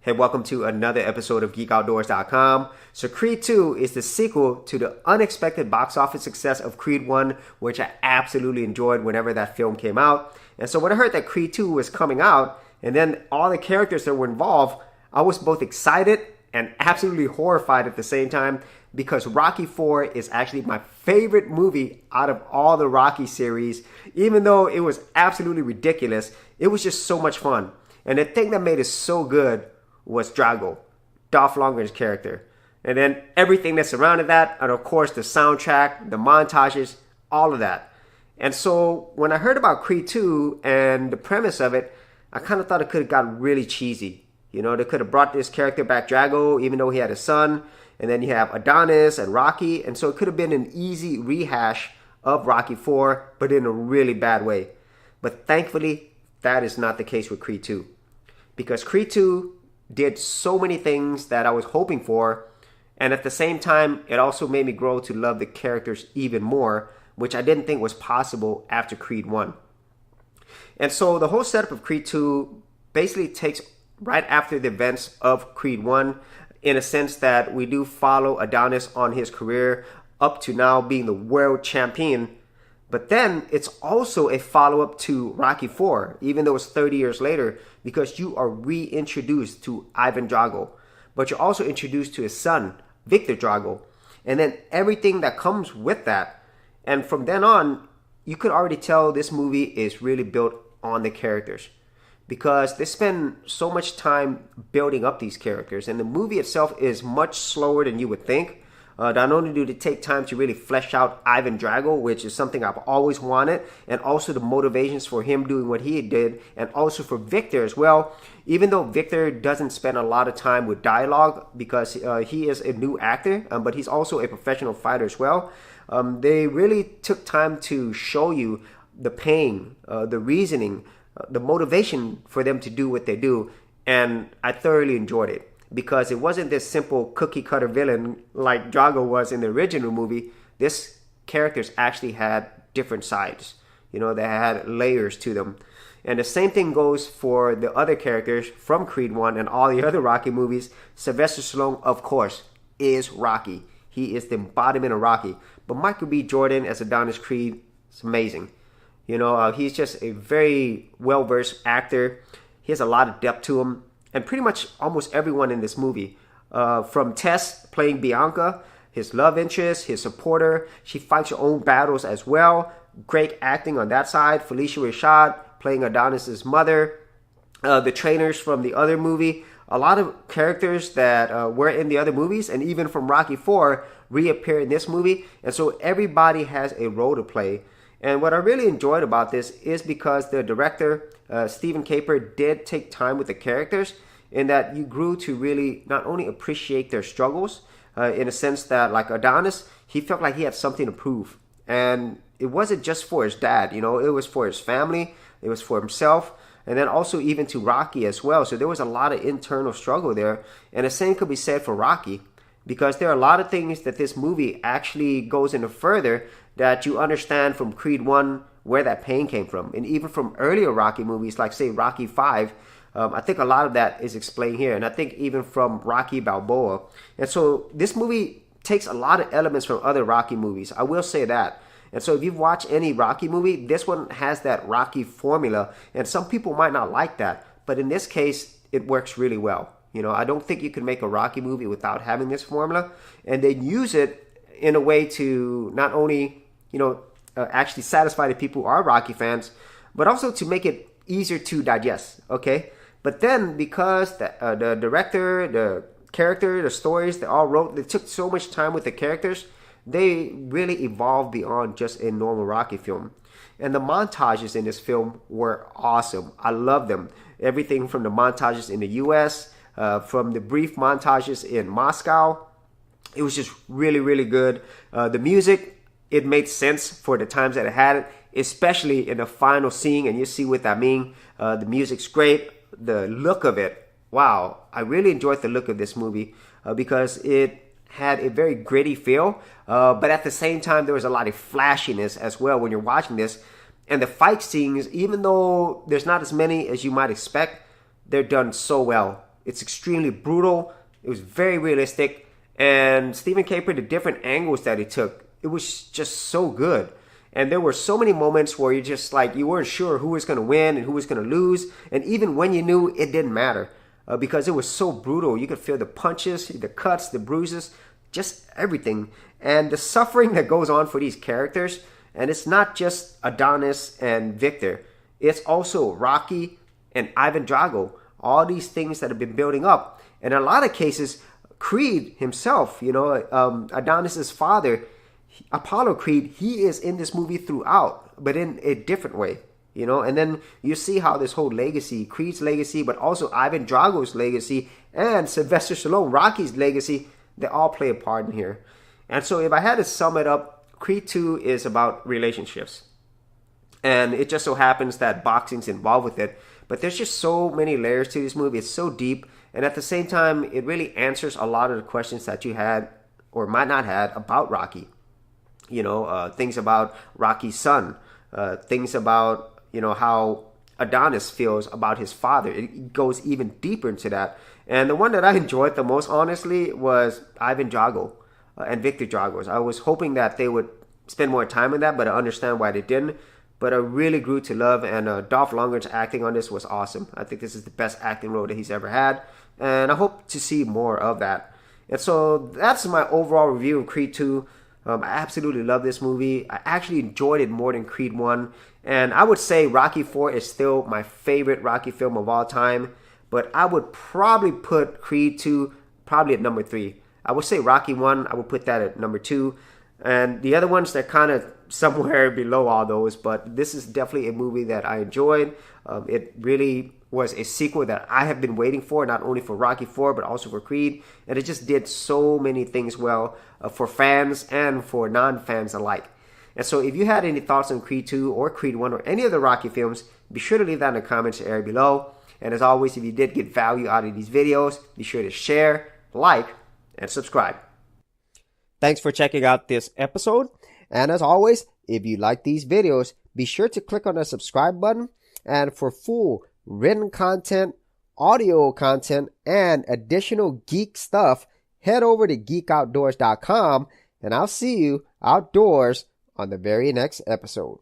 Hey, welcome to another episode of GeekOutdoors.com. So Creed 2 is the sequel to the unexpected box office success of Creed 1, which I absolutely enjoyed whenever that film came out. And so when I heard that Creed 2 was coming out, and then all the characters that were involved, I was both excited and absolutely horrified at the same time, because Rocky 4 is actually my favorite movie out of all the Rocky series. Even though it was absolutely ridiculous, it was just so much fun. And the thing that made it so good was Drago, Dolph Lundgren's character. And then everything that surrounded that, and of course the soundtrack, the montages, all of that. And so when I heard about Creed 2 and the premise of it, I kind of thought it could have gotten really cheesy. You know, they could have brought this character back, Drago, even though he had a son. And then you have Adonis and Rocky. And so it could have been an easy rehash of Rocky 4, but in a really bad way. But thankfully, that is not the case with Creed 2. Because Creed 2 did so many things that I was hoping for, and at the same time it also made me grow to love the characters even more, which I didn't think was possible after Creed 1. And so the whole setup of Creed 2 basically takes right after the events of Creed 1, in a sense that we do follow Adonis on his career up to now being the world champion. But then it's also a follow-up to Rocky 4, even though it's 30 years later, because you are reintroduced to Ivan Drago. But you're also introduced to his son, Victor Drago. And then everything that comes with that. And from then on, you could already tell this movie is really built on the characters, because they spend so much time building up these characters. And the movie itself is much slower than you would think. Not only do they take time to really flesh out Ivan Drago, which is something I've always wanted, and also the motivations for him doing what he did, and also for Victor as well. Even though Victor doesn't spend a lot of time with dialogue because he is a new actor, but he's also a professional fighter as well. They really took time to show you the pain, the reasoning, the motivation for them to do what they do, and I thoroughly enjoyed it. Because it wasn't this simple cookie-cutter villain like Drago was in the original movie. This characters actually had different sides. You know, they had layers to them. And the same thing goes for the other characters from Creed 1 and all the other Rocky movies. Sylvester Stallone, of course, is Rocky. He is the embodiment of Rocky. But Michael B. Jordan as Adonis Creed is amazing. You know, he's just a very well-versed actor. He has a lot of depth to him. And pretty much almost everyone in this movie, from Tess playing Bianca, his love interest, his supporter. She fights her own battles as well. Great acting on that side. Felicia Rashad playing Adonis's mother. The trainers from the other movie. A lot of characters that were in the other movies and even from Rocky 4 reappear in this movie. And so everybody has a role to play. And what I really enjoyed about this is because the director, Stephen Caper, did take time with the characters, in that you grew to really not only appreciate their struggles, in a sense that like Adonis, he felt like he had something to prove. And it wasn't just for his dad, you know, it was for his family, it was for himself, and then also even to Rocky as well. So there was a lot of internal struggle there. And the same could be said for Rocky, because there are a lot of things that this movie actually goes into further that you understand from Creed 1 where that pain came from. And even from earlier Rocky movies, like say Rocky 5, I think a lot of that is explained here. And I think even from Rocky Balboa. And so this movie takes a lot of elements from other Rocky movies. I will say that. And so if you've watched any Rocky movie, this one has that Rocky formula. And some people might not like that. But in this case, it works really well. You know, I don't think you can make a Rocky movie without having this formula. And they use it in a way to not only, you know, actually satisfy the people who are Rocky fans, but also to make it easier to digest, okay? But then because the director, the character, the stories, they all wrote, they took so much time with the characters, they really evolved beyond just a normal Rocky film. And the montages in this film were awesome. I love them. Everything from the montages in the US, from the brief montages in Moscow. It was just really, really good. The music, it made sense for the times that it had it, especially in the final scene, and you see what I mean. The music's great. The look of it, wow. I really enjoyed the look of this movie because it had a very gritty feel, but at the same time, there was a lot of flashiness as well when you're watching this. And the fight scenes, even though there's not as many as you might expect, they're done so well. It's extremely brutal. It was very realistic. And Stephen Caper, the different angles that he took, it was just so good. And there were so many moments where you just like, you weren't sure who was going to win and who was going to lose. And even when you knew, it didn't matter because it was so brutal. You could feel the punches, the cuts, the bruises, just everything. And the suffering that goes on for these characters. And it's not just Adonis and Victor. It's also Rocky and Ivan Drago. All these things that have been building up. And in a lot of cases, Creed himself, Adonis's father, Apollo Creed, he is in this movie throughout, but in a different way, and then you see how this whole legacy, Creed's legacy, but also Ivan Drago's legacy and Sylvester Stallone, Rocky's legacy, they all play a part in here. And so if I had to sum it up, Creed 2 is about relationships. And it just so happens that boxing's involved with it, but there's just so many layers to this movie. It's so deep, and at the same time, it really answers a lot of the questions that you had or might not had about Rocky. Things about Rocky's son, things about, how Adonis feels about his father. It goes even deeper into that. And the one that I enjoyed the most, honestly, was Ivan Drago and Victor Drago. I was hoping that they would spend more time on that, but I understand why they didn't. But I really grew to love, and Dolph Lundgren's acting on this was awesome. I think this is the best acting role that he's ever had, and I hope to see more of that. And so that's my overall review of Creed 2. I absolutely love this movie. I actually enjoyed it more than Creed 1. And I would say Rocky 4 is still my favorite Rocky film of all time. But I would probably put Creed 2 probably at number 3. I would say Rocky 1, I would put that at number 2. And the other ones, they're kind of somewhere below all those. But this is definitely a movie that I enjoyed. It really was a sequel that I have been waiting for, not only for Rocky 4, but also for Creed. And it just did so many things well for fans and for non-fans alike. And so if you had any thoughts on Creed 2 or Creed 1 or any of the Rocky films, be sure to leave that in the comments area below. And as always, if you did get value out of these videos, be sure to share, like, and subscribe. Thanks for checking out this episode. And as always, if you like these videos, be sure to click on the subscribe button. And for full written content, audio content, and additional geek stuff, head over to geekoutdoors.com, and I'll see you outdoors on the very next episode.